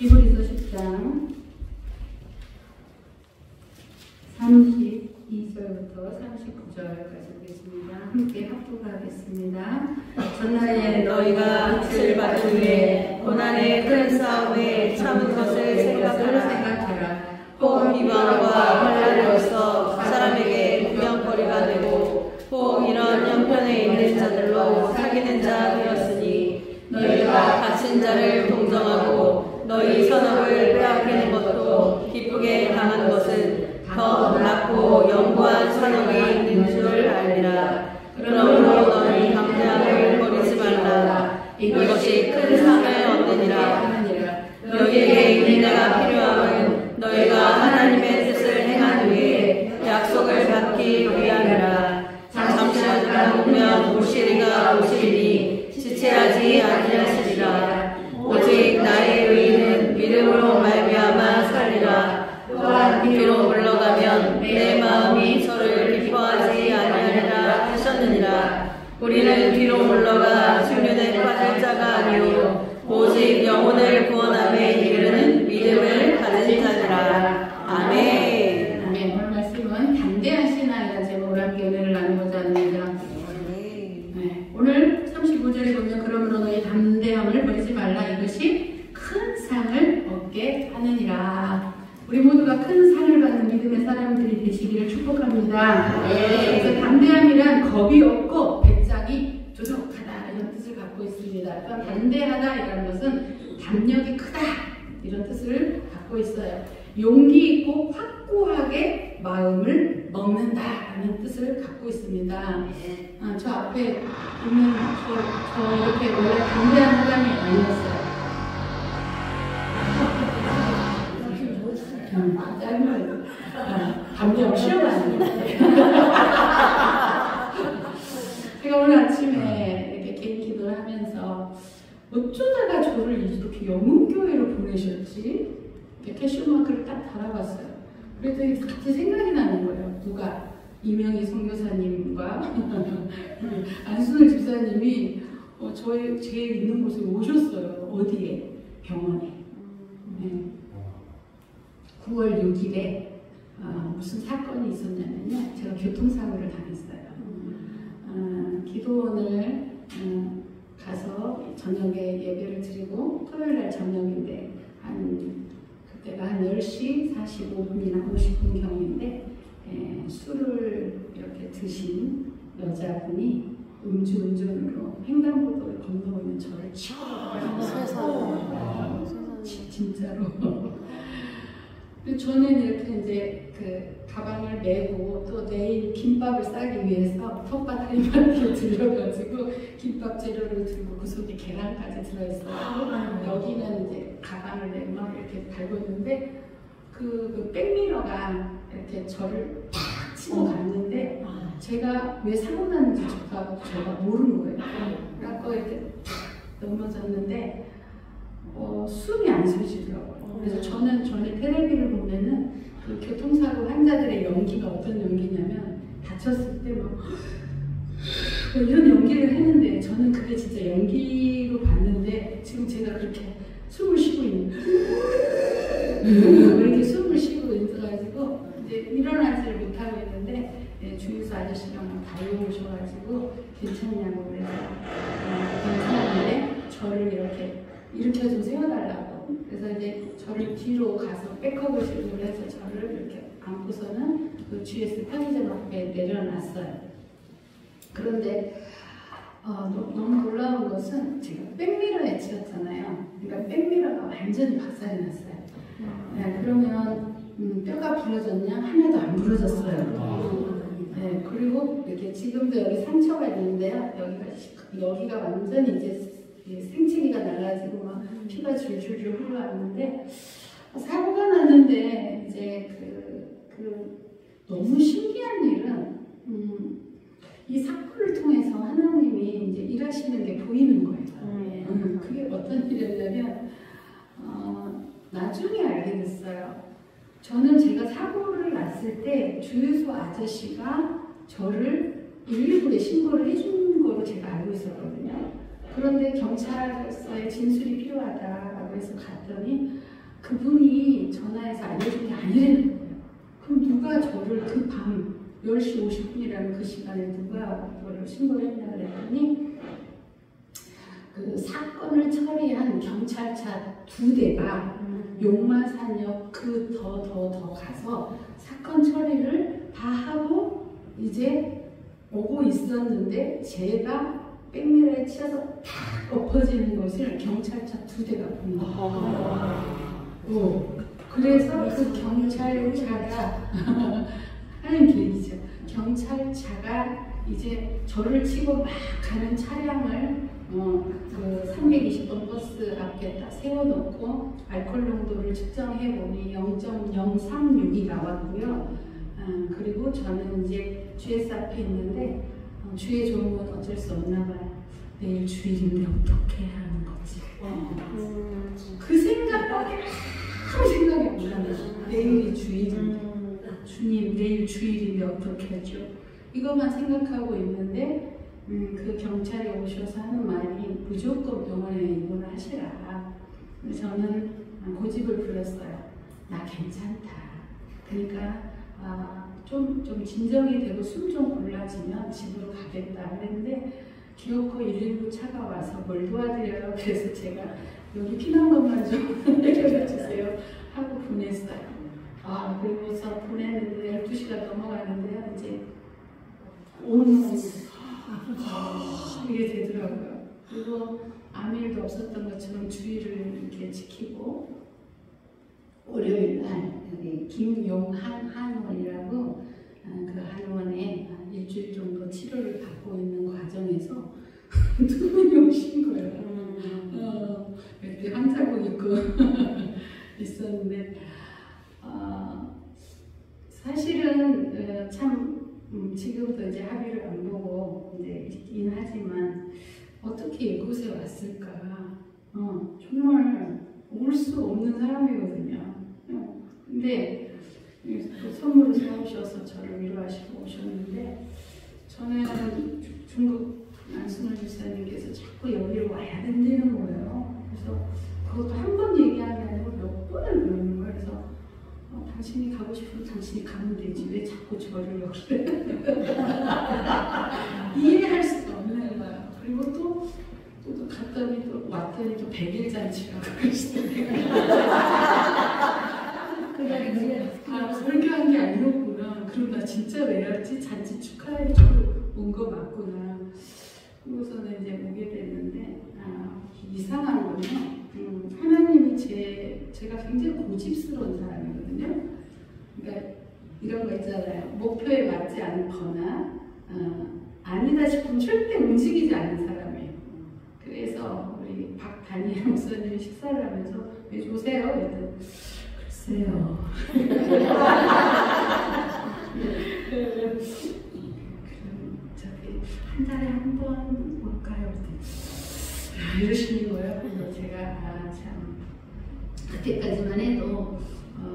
히브리서 10장 32절부터 39절까지 보겠습니다. 함께 합독하겠습니다. 전날에 너희가 빛을 받은 후에 고난의 큰 싸움에 참은 것을 생각하라. 혹 비방과 환난으로서 사람에게 구명거리가 되고 혹 이런 형편에 있는 자들로 사귀는 자 되었으니 너희가 갇힌 자를 동정하고 너희 선업을 빼앗기는 것도 기쁘게 당한 것은 더 낫고 영구한 선업이 있는 줄 알리라. 그러므로 너희 담대함을 버리지 말라. 이것이 큰 상을 얻느니라. 너희에게 인내가 필요함은 너희가 하나님의 뜻을 행한 후에 약속을 받기 위함이라. 잠시 오면 오시리가 오시리니 지체하지 아니하시리라. 오직 나의 의인은 믿음으로 말미암아 살리라. 또한 뒤로 물러가면 내 마음이 저를 기뻐하지 아니하리라 하셨느니라. 우리는 뒤로 물러가 중륜에 빠질 자가 아니오 오직 영혼을 구원함에 이르는 믿음을 가진 자니라. 아멘. 아멘. 오늘 말씀은 담대한 신앙이라는 제목으로 함께 은혜를 나누고자 합니다. 네. 오늘 35절에 보면 그러므로 너희 담대함을 버리지 말라. 이것이 큰 상을 얻게 하느니라. 우리 모두가 큰 상을 받는 믿음의 사람들이 되시기를 축복합니다. 그래서 담대함이란 겁이 없고 배짱이 조속하다 이런 뜻을 갖고 있습니다. 또한 담대하다 이런 것은 담력이 크다 이런 뜻을 갖고 있어요. 용기 있고 확고하게 마음을 먹는다라는 뜻을 갖고 있습니다. 저 앞에 있는 저 이렇게 원래 담대한 사람이 아니었어요. 짧은 담력 시험하는 제가 오늘 아침에 이렇게 개인 기도를 하면서 어쩌다가 저를 이렇게 영흥교회로 보내셨지? 이렇게 캐시마크를 딱 달아봤어요. 그랬더니 갑자기 생각이 나는 거예요. 누가? 이명희 선교사님과 안순을 집사님이 제 있는 곳에 오셨어요. 어디에? 병원에. 네. 9월 6일에 무슨 사건이 있었냐면요. 제가 교통사고를 당했어요. 기도원을 가서 저녁에 예배를 드리고 토요일날 저녁인데 그때가 한 10시 45분이나 50분 경인데 술을 이렇게 드신 여자분이 음주운전으로 횡단보도를 건너오면 저를 치고 진짜로. 저는 이렇게 이제 그 가방을 메고 또 내일 김밥을 싸기 위해서 텃밭에만 들려가지고 김밥 재료를 들고 그 속에 계란까지 들어있어요. 여기는 이제 가방을 메고 막 이렇게 달고 있는데 그 백미러가 이렇게 저를 탁 치고 갔는데 제가 왜 사고 났는지 제가 모르는 거예요. 그래서 이렇게 탁 넘어졌는데 숨이 안 쉬시더라고요. 그래서 저는 전에 텔레비를 보면은 그 교통사고 환자들의 연기가 어떤 연기냐면 다쳤을 때 막 이런 연기를 했는데 저는 그게 진짜 연기로 봤는데 지금 제가 그렇게 숨을 쉬고 있는 이렇게 숨을 쉬고 있어가지고 이제 일어나지를 못하고 있는데 주유소 아저씨랑 달려오셔가지고 괜찮냐고 그래서 괜찮은데 저를 이렇게 좀 세워달라고. 그래서 이제 저를 뒤로 가서 백허그 식으로 해서 저를 이렇게 안고서는 그 GS 편의점 앞에 내려놨어요. 그런데 너무 놀라운 것은 제가 백미러에 치였잖아요. 그러니까 백미러가 완전히 박살이 났어요. 네, 그러면 뼈가 부러졌냐? 하나도 안 부러졌어요. 네, 그리고 이렇게 지금도 여기 상처가 있는데요. 여기가 완전히 이제 생채기가 날라지고 막 피가 줄줄줄 흘러왔는데 사고가 났는데 이제 너무 신기한 일은 이 사건을 통해서 하나님이 이제 일하시는 게 보이는 거예요. 그게 어떤 일이었냐면 나중에 알게 됐어요. 저는 제가 사고를 났을 때 주유소 아저씨가 저를 119에 신고를 해준 거로 제가 알고 있었거든요. 그런데 경찰서에 진술이 필요하다라고 해서 갔더니 그분이 전화해서 알려준 게 아니라는 거예요. 그럼 누가 저를 그 밤 10시 50분이라는 그 시간에 누가 저를 신고를 했냐 그랬더니 그 사건을 처리한 경찰차 2대가 용마산역 그 더 가서 사건 처리를 다 하고 이제 오고 있었는데 제가 백미러에 치여서 탁 엎어지는 것을 경찰차 2대가 본 거예요. 그래서 그 경찰차가 하는 길이죠. 경찰차가 이제 저를 치고 막 가는 차량을 그 320번 버스 앞에 딱 세워놓고 알코올 농도를 측정해보니 0.036이 나왔고요. 그리고 저는 이제 GS 앞에 있는데 주에 좋은 건 어쩔 수 없나 봐요. 내일 주일인데 어떻게 하는 거지? 그 생각밖에 아무 생각이 안 나요. 내일이 주일인데 주님 내일 주일인데 어떻게 하죠? 이것만 생각하고 있는데 그 경찰이 오셔서 하는 말이 무조건 병원에 입원하시라. 저는 고집을 부렸어요. 나 괜찮다. 그러니까 좀 진정이 되고 숨 좀 골라지면 집으로 가겠다 그랬는데 기어코 119 차가 와서 뭘 도와드려요. 그래서 제가 여기 피난 것만 좀 해결해 주세요 하고 보냈어요. 그리고서 보냈는데 12시가 넘어가는데요. 이제 온몸이 이게 되더라고요. 그리고 아무 일도 없었던 것처럼 주의를 이렇게 지키고 월요일 날 여기 김용한 한의원이라고 그 한의원에 일주일 정도 치료를 받고 있는 과정에서 두 분이 오신 거예요. 이렇게 한자복 입고 있었는데 사실은 참 지금도 이제 합의를 안 보고 이제 있긴 하지만 어떻게 이곳에 왔을까? 정말 올 수 없는 사람이거든요. 근데 또 선물을 사오셔서 저를 위로하시고 오셨는데 저는 중국 안순호 집사님께서 자꾸 여기로 와야 된다는 거예요. 그래서 그것도 한 번 얘기하는 게 아니고 몇 번을 그러는 거예요. 그래서 당신이 가고 싶으면 당신이 가면 되지 왜 자꾸 저를 여기를 이해할 수가 없는 거예요. 그리고 또 갔더니 또 왔더니 또 100일 잔치라고 그러시더라고요. 설교한 게 아니었구나. 그럼 나 진짜 왜 왔지? 잔치 축하해주고 온 거 맞구나. 그러고서는 이제 오게 됐는데 이상한 거는 하나님이 제가 굉장히 고집스러운 사람이거든요. 그러니까 이런 거 있잖아요. 목표에 맞지 않거나 아니다 싶으면 절대 움직이지 않는 사람이에요. 그래서 우리 박다니엘 목사님이 식사를 하면서 왜 오세요? 그랬더니 글쎄요. 저기 한 달에 한 번 올까요? 이러시는 거예요. 그래서 제가 참 그때까지만 해도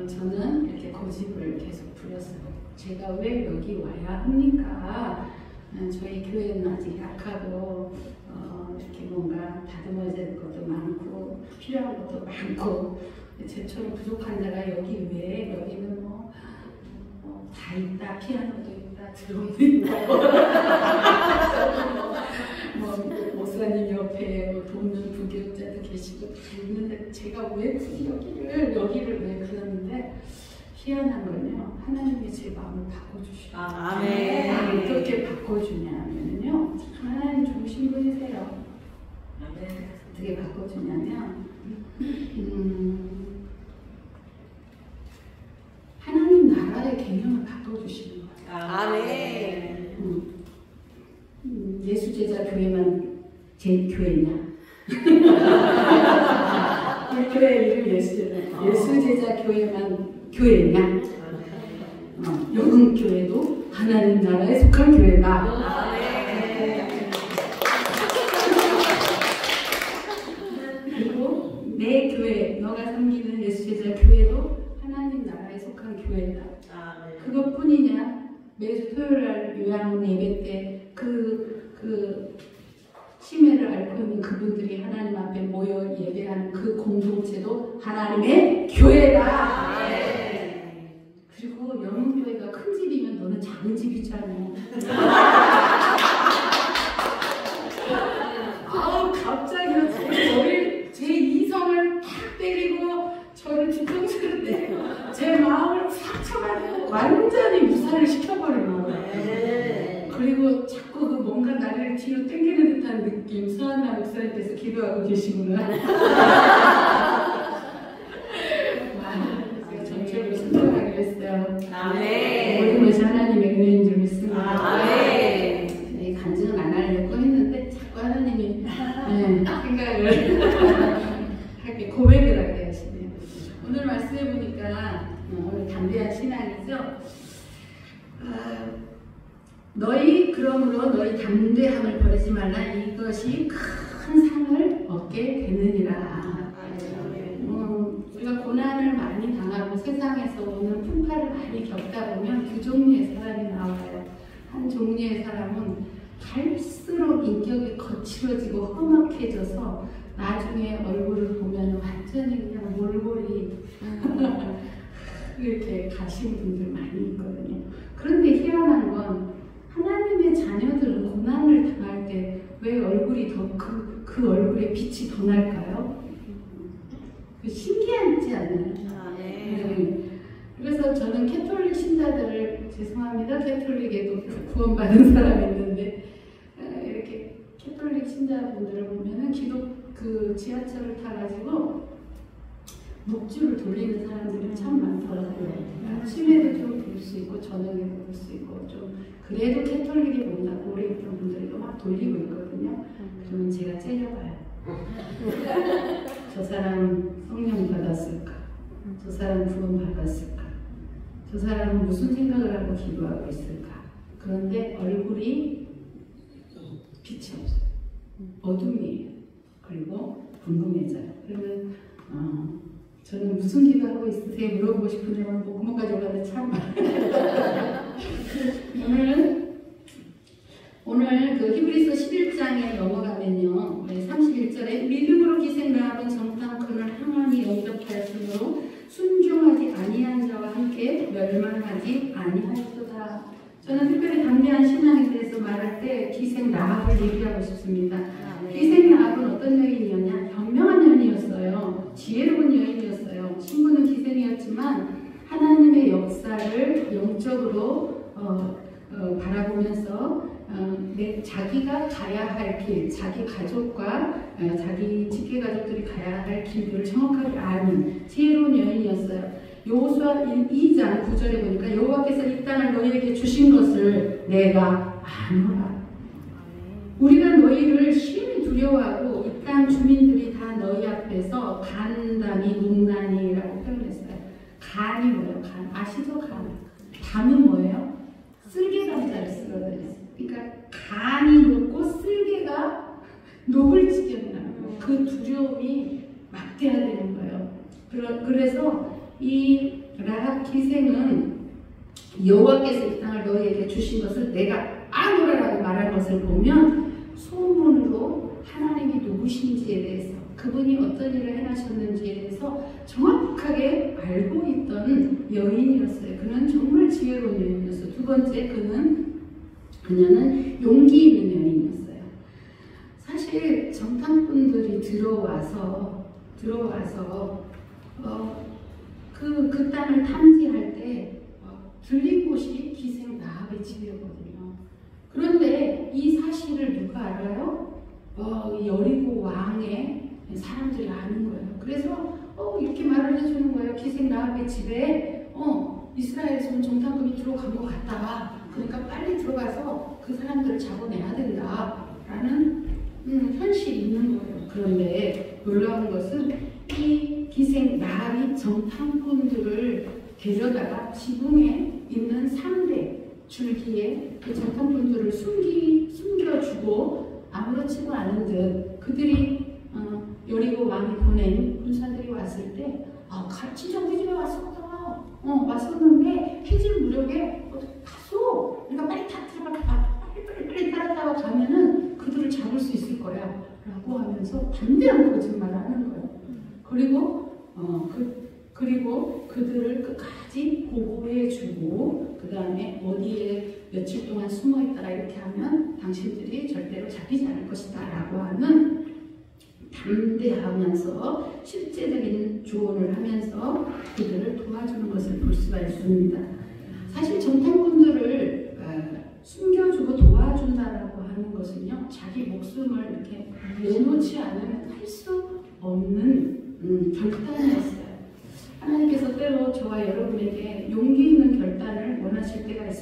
저는 이렇게 고집을 계속 부렸어요. 제가 왜 여기 와야 합니까? 저희 교회는 아직 약하고 이렇게 뭔가 다듬어야 될 것도 많고 필요한 것도 많고 제처럼 부족한 자가 여기 왜 여기는 다 있다. 피아노도 있다. 드럼도 있다. 목사님 옆에 돕는 부교육자도 계시고 다 있는데 제가 왜 굳이 여기를 왜 그러는데 희한한 건요. 하나님이 제 마음을 바꿔주시고 아멘. 어떻게 바꿔주냐면요. 하나님 좋으신 분이세요. 어떻게 바꿔주냐면 하나님 나라의 개념을 바꿔주시는 거예요. 아멘. 예수 제자 교회만 제 교회냐? 우리 교회 이름 예수 제자 교회만 교회냐? 여금 교회도 하나님 나라에 속한 교회다. 그리고 내 교회, 너가 섬기는 예수 제자 교회도 하나님 나라에 속한 교회다. 그것뿐이냐? 매주 토요일날 요양 예배 때 그 치매를 앓고 있는 그분들이 하나님 앞에 모여 예배하는 그 공동체도 하나님의 교회. 기도하고 계시구나. 제가 전적으로 순종하기로 했어요. 아멘. 모든 것이 하나님의 은혜인 줄 믿습니다. 아멘. 이 간증은 안 하려고 했는데 자꾸 하나님이 생각을 하게 고백을 하게 하시네요. 오늘 말씀해 보니까 오늘 담대한 신앙이죠. 너희 그러므로 너희 담대함을 버리지 말라. 이것이 큰 상을 얻게 되느니라. 우리가 고난을 많이 당하고 세상에서 오는 풍파를 많이 겪다 보면 두 종류의 사람이 나와요. 한 종류의 사람은 갈수록 인격이 거칠어지고 험악해져서 나중에 얼굴을 보면 완전히 그냥 몰골이 이렇게 가신 분들 많이 있거든요. 그런데 희한한 건 하나님의 자녀들은 고난을 당할 때 왜 얼굴이 더 그 얼굴에 빛이 더 날까요? 신기하지 않나요? 네. 그래서 저는 캐톨릭 신자들을 죄송합니다. 캐톨릭에도 구원받은 사람이 있는데 이렇게 캐톨릭 신자분들을 보면은 그 지하철을 타가지고 목줄을 돌리는 사람들이 참 많더라고요. 아침에도 좀 볼 수 있고 저녁에도 볼 수 있고 좀 그래도 캐톨릭에 본다고 오래 있던 분들이 막 돌리고 있거든요. 그러면 제가 째려봐요. 저 사람 성령 받았을까? 저 사람 구원 받았을까? 저 사람은 무슨 생각을 하고 기도하고 있을까? 그런데 얼굴이 빛이 없어요. 어둠이에요. 그리고 궁금해져요. 그러면 저는 무슨 기도하고 있으세요? 물어보고 싶은데 목구멍까지 올라가는데 참 오늘 그 히브리서 11장에 넘어가면요 31절에 믿음으로 기생 라합은 정탐꾼을 항원히 영접하였으므로 순종하지 아니한 자와 함께 멸망하지 아니하였도다. 저는 특별히 담대한 신앙에 대해서 말할 때 기생 라합을 얘기하고 싶습니다. 기생 라합은 어떤 여인이었냐? 현명한 여인이었어요. 지혜로운 여인이었어요. 신부는 기생이었지만 하나님의 역사를 영적으로 바라보면서 자기가 가야 할 길, 자기 가족과 자기 직계가족들이 가야 할 길들을 정확하게 아는 지혜로운 여인이었어요. 여호수아 2장 9절에 보니까 여호와께서 이 땅을 너희에게 주신 것을 내가 아노라. 우리가 너희를 심히 두려워하고 이 땅 주민들이 다 너희 앞에서 간단히 농난이라고 표현했어요. 간이 뭐예요? 간 아시죠? 간. 담은 뭐예요? 쓸개 감자를 쓰거든요. 그러니까 간이 녹고 쓸개가 녹을 지경이 나고 그 두려움이 막대하다는 거예요. 그래서 이 라합 기생은 여호와께서 이 땅을 너희에게 주신 것을 내가 아노라라고 말한 것을 보면 소문으로 하나님이 누구신지에 대해서 그분이 어떤 일을 해나셨는지에 대해서 정확하게 알고 있던 여인이었어요. 그는 정말 지혜로운 여인이었어요. 두 번째 그녀는 용기 있는 여인이었어요. 사실 정탐꾼들이 들어와서 그 땅을 탐지할 때 들린 곳이 기생 라합의 집이었거든요. 그런데 이 사실을 누가 알아요? 여리고 왕의 사람들이 아는 거예요. 그래서 이렇게 말을 해주는 거예요. 기생 라합의 집에 이스라엘에서 온 정탐꾼이 들어간 것 같다. 그러니까 빨리 들어가서 그 사람들을 잡아내야 된다. 라는 현실이 있는 거예요. 그런데 놀라운 것은 이 기생 라합이 정탐꾼들을 데려다가 지붕에 있는 3대 줄기에 그 정탐꾼들을 숨겨주고 아무렇지도 않은 듯 그들이 여리고 왕이 보낸 군사들이 왔을 때 친정 그 집에 왔었는데 해질 무렵에 갔어. 우리가 빨리 빨리 따라다가 가면은 그들을 잡을 수 있을 거야 라고 하면서 담대한 거짓말을 하는 거예요. 그리고 그들을 끝까지 보호해주고 그 다음에 어디에 며칠 동안 숨어있다가 이렇게 하면 당신들이 절대로 잡히지 않을 것이다 라고 하는 담대하면서 실제적인 조언을 하면서 그들을 도와주는 것을 볼 수가 있습니다. 사실 정탐꾼들을 숨겨주고 도와준다라고 하는 것은요, 자기 목숨을 이렇게 내놓지 않은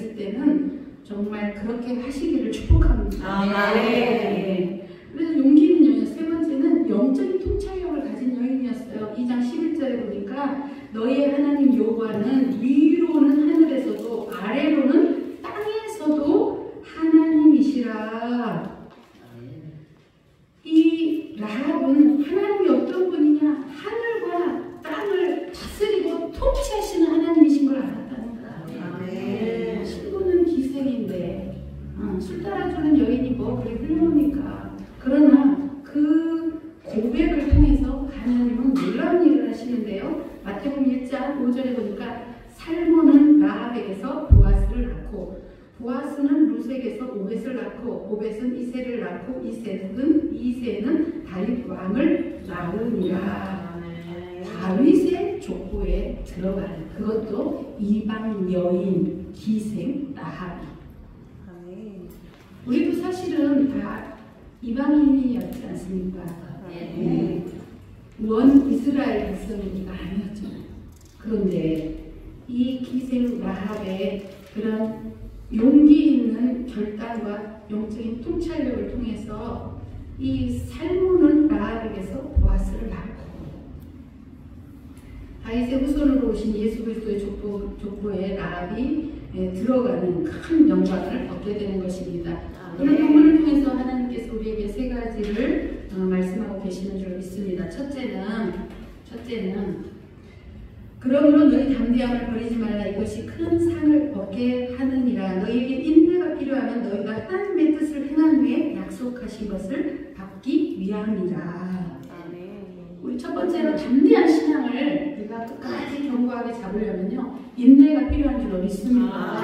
있을 때는 정말 그렇게 하시기를 축복합니다. 네. 그래서 용기 있는 여인, 세 번째는 영적인 통찰력을 가진 여인이었어요. 2장 11절에 보니까 너희의 하나님 여호와는 위로는 하늘에서도 아래로는 땅에서도 하나님이시라. 이 라합은 하나님이 어떤 분이냐? 하늘과 땅을 다스리고 통치하시는 하나님이신 걸 알았다는 거야. 신부는 기생인데 술 따라주는 여인이 뭐 그리 훌륭합니까? 그러나 그 고백을 통해서 하나님은 놀라운 일을 하시는데요. 마태복음 1장 5절에 보니까 살몬은 라합에게서 보아스를 낳고 보아스는 루색에서 오벳을 낳고 오벳은 이새를 낳고 이새는 다윗 왕을 낳으니라. 다윗의 족보에 들어가는 그것도 이방 여인 기생 라합. 우리도 사실은 다 이방인이었지 않습니까? 원 이스라엘 백성이 아니었죠. 그런데 이 기생 라합의 그런 용기 있는 결단과 영적인 통찰력을 통해서 이 살몬은 라합에게서 보아스를 낳고 다윗의 후손으로 오신 예수 그리스도의 족보에 라합이 들어가는 큰 영광을 얻게 되는 것입니다. 오늘 본문을 통해서 하나님께서 우리에게 세 가지를 말씀하고 계시는 줄 믿습니다. 첫째는 그러므로 너희 담대함을 버리지 말라. 이것이 큰 상을 얻게 하느니라. 너희에게 인내가 필요하면 너희가 하나님의 뜻을 행한 후에 약속하신 것을 받기 위함이라. 우리 첫 번째로 담대한 신앙을 우리가 끝까지 견고하게 잡으려면요, 인내가 필요한 줄로 믿습니다.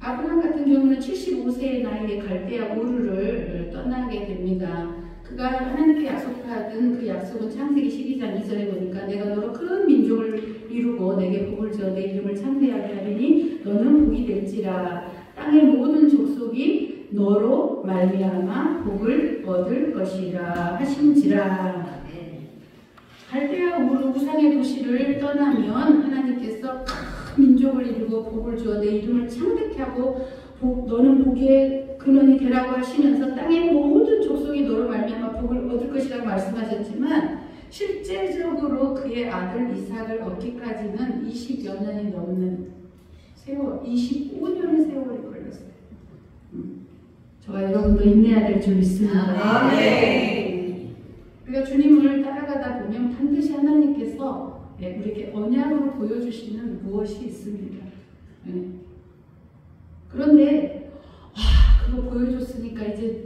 아브라함 같은 경우는 75세의 나이에 갈대아 우르를 떠나게 됩니다. 그가 하나님께 약속받은 그 약속은 창세기 12장 2절에 보니까 내가 너로 큰 민족을 이루고 내게 복을 주어 내 이름을 창대하게 하리니 너는 복이 될지라. 땅의 모든 족속이 너로 말미암아 복을 얻을 것이라 하신지라. 갈대아 우르 우상의 도시를 떠나면 하나님께서 큰 민족을 이루고 복을 주어 내 이름을 창대케 하고 너는 복의 근원이 되라고 하시면서 땅의 모든 족속이 너로 말미암아 복을 얻을 것이라고 말씀하셨지만 실제적으로 그의 아들 이삭을 얻기까지는 20여 년이 넘는 세월, 25년의 세월이 걸렸어요. 저와 여러분도 인내해야 될 줄 믿습니다. 우리가 주님을 따라가다 보면 반드시 하나님께서 우리에게 언약으로 보여주시는 무엇이 있습니다. 그런데 그거 보여줬으니까 이제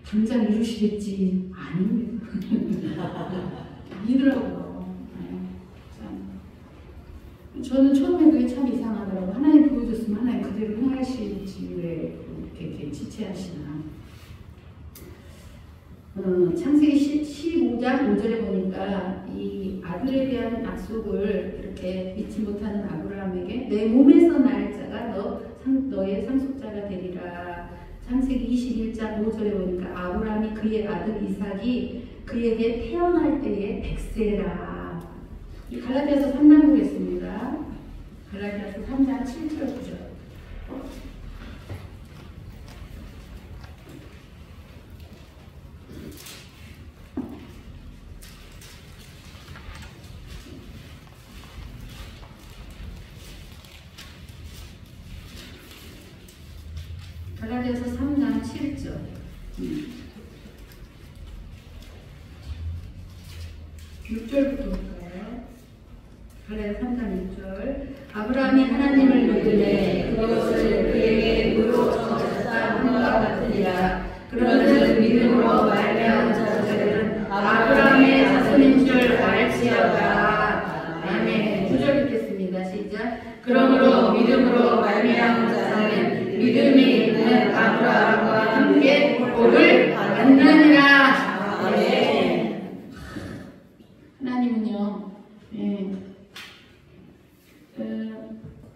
당장 이루시겠지. 아닙니다. 아니더라고요. 저는 처음에 그게 참 이상하더라고요. 하나님 보여줬으면 하나님 그대로 행하실지 왜 이렇게 지체하시나. 창세기 15장 5절에 보니까 이 아들에 대한 약속을 이렇게 잊지 못하는 아브라함에게 내 몸에서 날 자가 너의 상속자가 되리라. 창세기 21장 5절에 보니까 아브라함이 그의 아들 이삭이 그에게 태어날 때에 100세라. 갈라디아서 3장 보겠습니다. 갈라디아서 3장 7절 9절. 갈라디아서 3장 7절. 6절부터 볼까요? 갈라디아서 3장 6절. 아브라함이 하나님을 믿으매 그것을 그에게 의로 정하셨다 함과 같으니라. 그런즉 믿음으로 말미암은 자들은 아브라함의 자손인 줄 알지어다. 아멘. 9절 읽겠습니다. 시작. 그러므로 믿음으로 말미암은 자는 믿음이 있는 아브라함과 함께 복을 받느니라. 아멘. 하나님은요,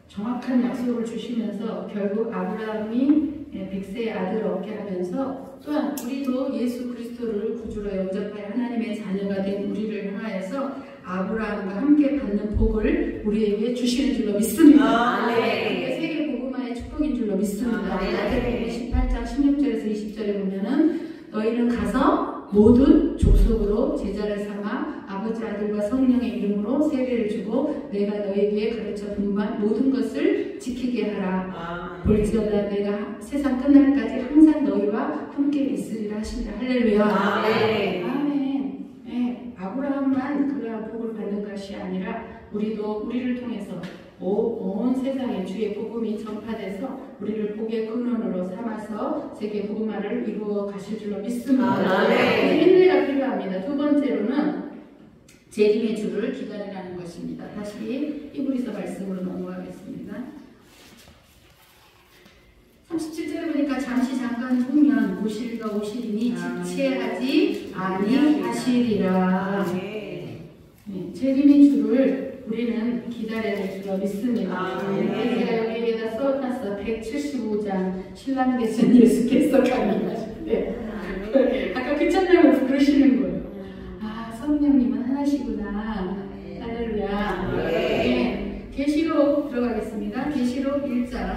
정확한 약속을 주시면서 결국 아브라함이 100세의 아들을 얻게 하면서 또한 우리도 예수 그리스도를 구주로 영접하여 하나님의 자녀가 된 우리를 향하여서 아브라함과 함께 받는 복을 우리에게 주시는 줄로 믿습니다. 네. 세계 믿습니다. 아멘. 야고보서 18장 16절에서 20절에 보면은 너희는 가서 모든 족속으로 제자를 삼아 아버지 아들과 성령의 이름으로 세례를 주고 내가 너희에게 가르쳐 준 모든 것을 지키게 하라. 볼지어다 내가 세상 끝날까지 항상 너희와 함께 있으리라 하신다. 할렐루야. 아멘. 아멘. 네, 아브라함만 그러한 복을 받는 것이 아니라 우리도 우리를 통해서 온 세상에 주의 복음이 전파돼서 우리를 복의 근원으로 삼아서 세계 복음화를 이루어 가실 줄로 믿습니다. 인내가 필요합니다. 두 번째로는 재림의 주를 기다리라는 것입니다. 다시 히브리서 말씀으로 넘어가겠습니다. 37절에 보니까 잠시 잠깐 후면 오실과 오시리니 지체하지 아니하시리라. 네, 재림의 주를 우리는 기다려야 될 줄로 믿습니다. 제가 여기에다 써놨어. 175장 신랑 계신 예수께서 강림하시는데 아까 그 찬양을 부르시는 거예요. 아, 성령님은 하나시구나. 할렐루야. 네, 계시록 들어가겠습니다. 계시록 1장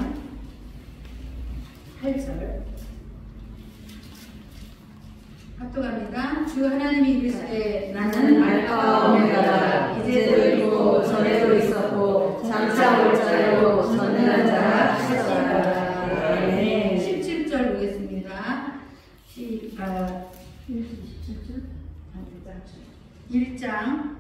8절 합독합니다. 주 하나님이 이르시되 나는 알파와 오메가다. 이제도 있고 전에도 있었고 장차 올 자요 전능한 자라 하시더라. 17절 보겠습니다. 1장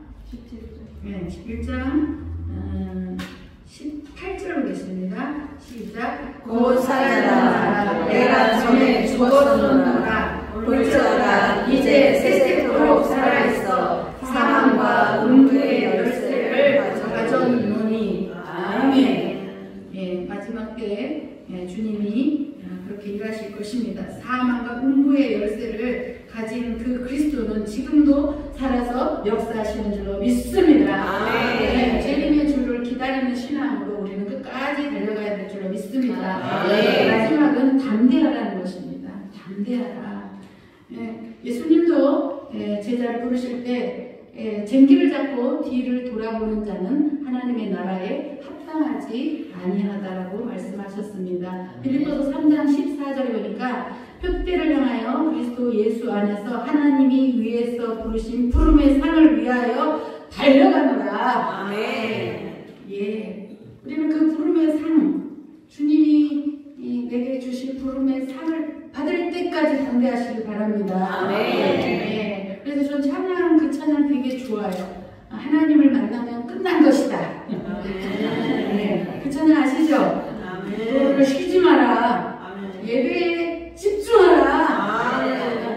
18절 보겠습니다. 시작. 곧 살아나라. 내가 전에 죽었었노라. 볼지어다 이제 세세토록 살아있어 사망과 음부의 열쇠를 가져오노니. 아멘. 예, 마지막 때 주님이 그렇게 일하실 것입니다. 사망과 음부의 열쇠를 가진 그 그리스도는 지금도 살아서 역사하시는 줄로 믿습니다. 네, 재림의 주를 기다리는 신앙으로 우리는 끝까지 달려가야 될 줄로 믿습니다. 마지막은 담대하라는 것입니다. 담대하라. 예수님도 제자를 부르실 때 쟁기를 잡고 뒤를 돌아보는 자는 하나님의 나라에 합당하지 아니하다라고 말씀하셨습니다. 빌립보서 3장 14절에 보니까 표대를 향하여 그리스도 예수 안에서 하나님이 위에서 부르신 부름의 상을 위하여 달려가노라. 아멘. 예, 우리는 그 부름의 상, 주님이 내게 주신 부름의 상을 받을 때까지 담대하시길 바랍니다. 아멘. 예, 그래서 전 찬양, 그 찬양 되게 좋아요. 하나님을 만나면 끝난 것이다. 예, 그 찬양 아시죠? 너를 쉬지 마라. 예배에 집중하라.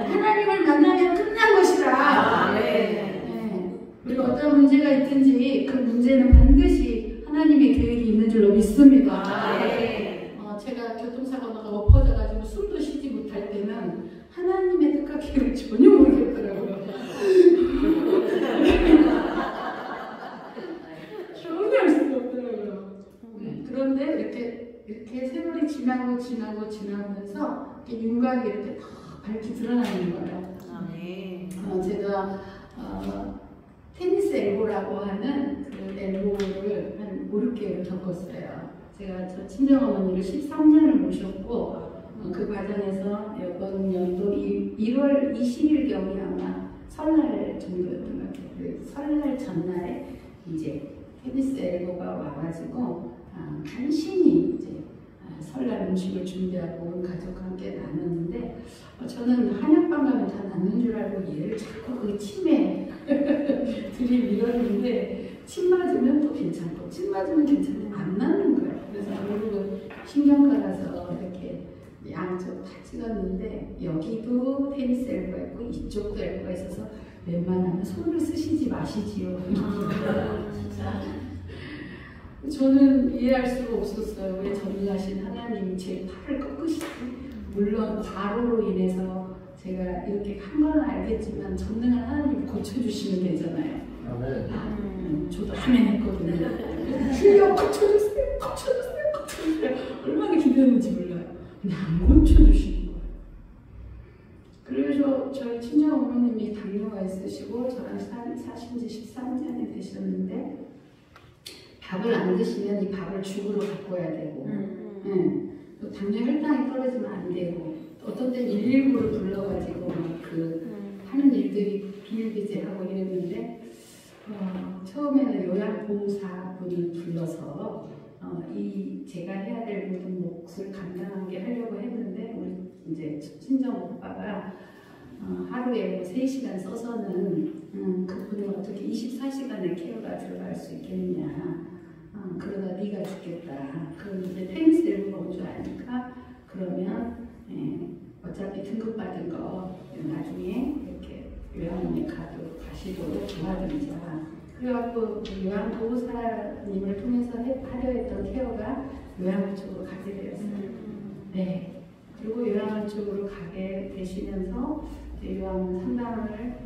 하나님을 만나면 끝난 것이다. 예, 우리가 어떤 문제가 있든지 그 문제는 반드시 하나님의 계획이 있는 줄로 믿습니다. 제가 교통사고 나가 엎어져가지고 숨도 쉬지 못할 때는 하나님의 뜻과 계획을 전혀 모르겠더라고요. 전혀 알 수가 없더라고요. 그런데 이렇게 세월이 지나면서 이렇게 윤곽이 이렇게 다 밝게 드러나는 거예요. 제가 테니스 엘보라고 하는 그 엘보를 한 5, 6개월 겪었어요. 제가 저 친정어머니를 13년을 모셨고 그 과정에서 이번 연도 1월 20일경이 아마 설날 정도였던 것 같아요. 그 설날 전날에 이제 테니스 엘보가 와가지고 간신히 이제 설날 음식을 준비하고 온 가족과 함께 나눴는데 저는 한약방 가면 다 낫는 줄 알고 얘를 자꾸 그 침에 들이밀었는데 침 맞으면 또 괜찮고 침 맞으면 괜찮은데 안 낫는 거예요. 그래서 결국은 신경과라서 이렇게 양쪽 다 찍었는데 여기도 테니스 엘보가 있고 이쪽도 엘보가 있어서 웬만하면 손을 쓰시지 마시지요. 저는 이해할 수가 없었어요. 왜 전능하신 하나님이 제 팔을 꺾으시지? 물론 과로로 인해서 제가 이렇게 한 건 알겠지만 전능한 하나님이 고쳐주시면 되잖아요. 저도 하면 했거든요. 주여 고쳐주세요. 얼마나 기대했는지 몰라요. 근데 안 고쳐주시는 거예요. 그래서 저희 친정 어머님이 당뇨가 있으시고 저랑 사신 지 13년이 되셨는데 밥을 안 드시면 이 밥을 죽으로 바꿔야 되고 또 당뇨 혈당이 떨어지면 안 되고 어떤 때 119를 불러가지고 막 하는 일들이 비일비재하고 이랬는데 처음에는 요양보호사분을 불러서 제가 해야 될 모든 몫을 감당하게 하려고 했는데 우리 이제 친정 오빠가 하루에 뭐 3시간 써서는 그분이 어떻게 24시간의 케어가 들어갈 수 있겠냐. 그러다 네가 죽겠다. 그럼 이제 테니스 엘보가 온 줄 아니까 그러면 어차피 등급받은 거 나중에 이렇게 요양원에 가시도록 도와드리자. 그래갖고 요양보호사님을 통해서 하려 했던 케어가 요양원 쪽으로 가게 되었어요. 네. 그리고 요양원 쪽으로 가게 되시면서 요양원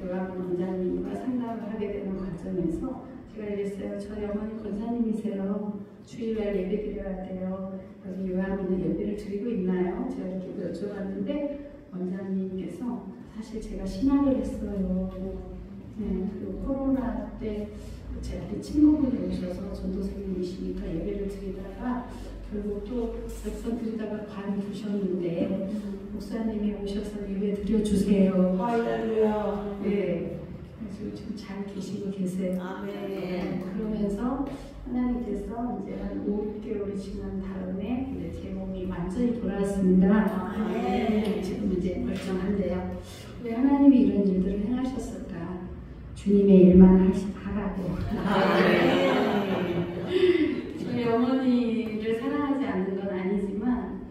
원장님과 상담을 하게 되는 과정에서 제가 이랬어요. 저희 어머니 권사님이세요. 주일날 예배 드려야 돼요. 그래서 요양원은 예배를 드리고 있나요? 제가 이렇게 여쭤봤는데 원장님께서 사실 제가 신학을 했어요. 네, 그리고 코로나 때 제 앞에 친구분이 오셔서 전도사님이시니까 예배를 드리다가 결국 또 몇 번 드리다가 관두셨는데 목사님이 오셔서 예배 드려주세요. 할렐루야. 네, 그래서 지금 잘 계시고 계세요. 아멘. 그러면서 하나님께서 이제 한 5, 6개월이 지난 다음에 이제 제 몸이 완전히 돌아왔습니다. 아멘. 지금 이제 멀쩡한데요. 왜 하나님이 이런 일들을 행하셨을까? 주님의 일만 하라고. 저희 어머니를 사랑하지 않는 건 아니지만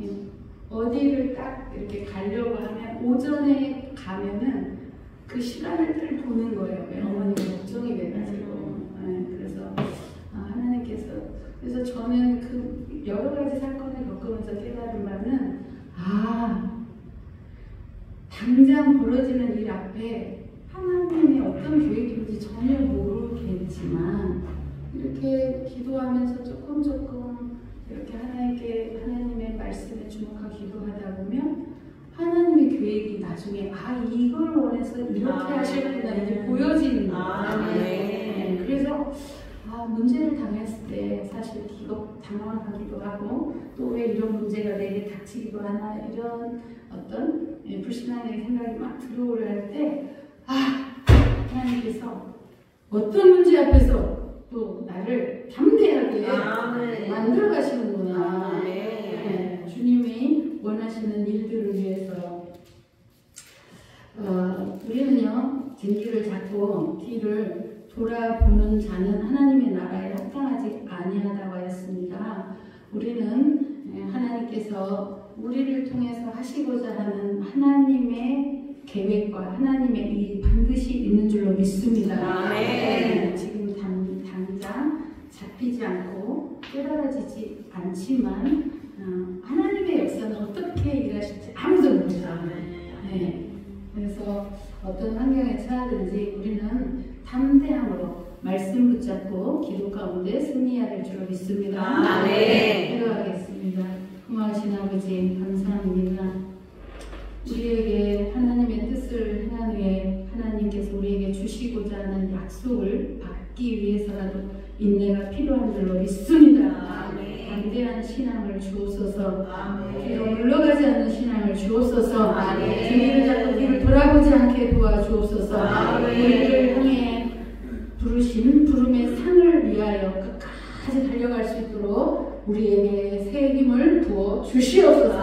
어디를 딱 이렇게 가려고 하면 오전에 가면은 그 시간을 늘 보는 거예요. 어머니가 걱정이 돼가지고. 그래서 그래서 저는 그 여러 가지 사건을 겪으면서 깨달은 바는 당장 벌어지는 일 앞에 하나님의 어떤 계획인지 전혀 모르겠지만 이렇게 기도하면서 조금 이렇게 하나님의 말씀에 주목하고 기도하다 보면 하나님의 계획이 나중에 이걸 원해서 이렇게 하시구나 이제 보여지는 거예요. 네. 그래서 문제를 당했을 때 사실 당황하기도 하고 또 왜 이런 문제가 내게 닥치기도 하나 이런 어떤 불신앙의 생각이 막 들어오려 할 때 하나님께서 어떤 문제 앞에서 또 나를 담대하게 만들어 가시는구나. 네, 주님이 원하시는 일들을 위해서 우리는요 쟁기를 잡고 뒤를 돌아보는 자는 하나님의 나라에 합당하지 아니하다고 하였습니다. 우리는 하나님께서 우리를 통해서 하시고자 하는 하나님의 계획과 하나님의 일이 반드시 있는 줄로 믿습니다. 네, 지금 당장 잡히지 않고 깨달아지지 않지만 하나님의 역사는 어떻게 일하실지 아무도 모르죠. 네, 그래서 어떤 환경에 처하든지 우리는 담대함으로 말씀 붙잡고 기도 가운데 승리해야 될 줄로 믿습니다. 기도하겠습니다. 고마우신 아버지 감사합니다. 우리에게 하나님의 뜻을 행한 후에 하나님께서 우리에게 주시고자 하는 약속을 받기 위해서라도 인내가 필요한 줄로 믿습니다. 담대한 신앙을 주옵소서. 뒤로 물러가지 않는 신앙을 주옵소서. 주님을 잡고 뒤를 돌아보지 않게 도와주옵소서. 우리를 향해 부르신 부름의 상을 위하여 끝까지 달려갈 수 있도록 우리에게 새 힘을 부어 주시옵소서.